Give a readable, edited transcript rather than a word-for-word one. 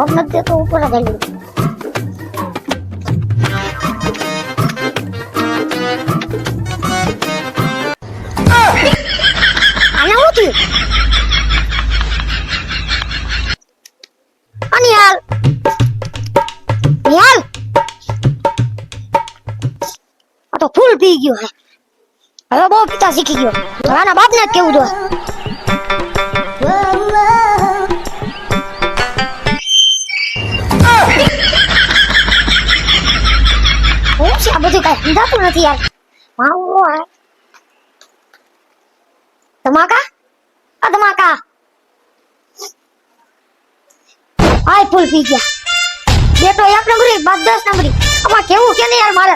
જવાબ નથી દેતો ઉપર ગાલી આને હું થયું અનિયાલ નિયાલ આ તો ફૂલ પી ગયો હે હવે બહુ પિતા શીખી ગયો હવે આના બાપને જ કેવું જોઈએ હું છે આ બધું કઈ સમજાતું નથી યાર માવો હે ધમાકા આ ધમાકા આય ફૂલ પી ગયા બેટો 1 નંબરી બાદ 10 નંબરી આમાં કેવું કે નહીં યાર મારે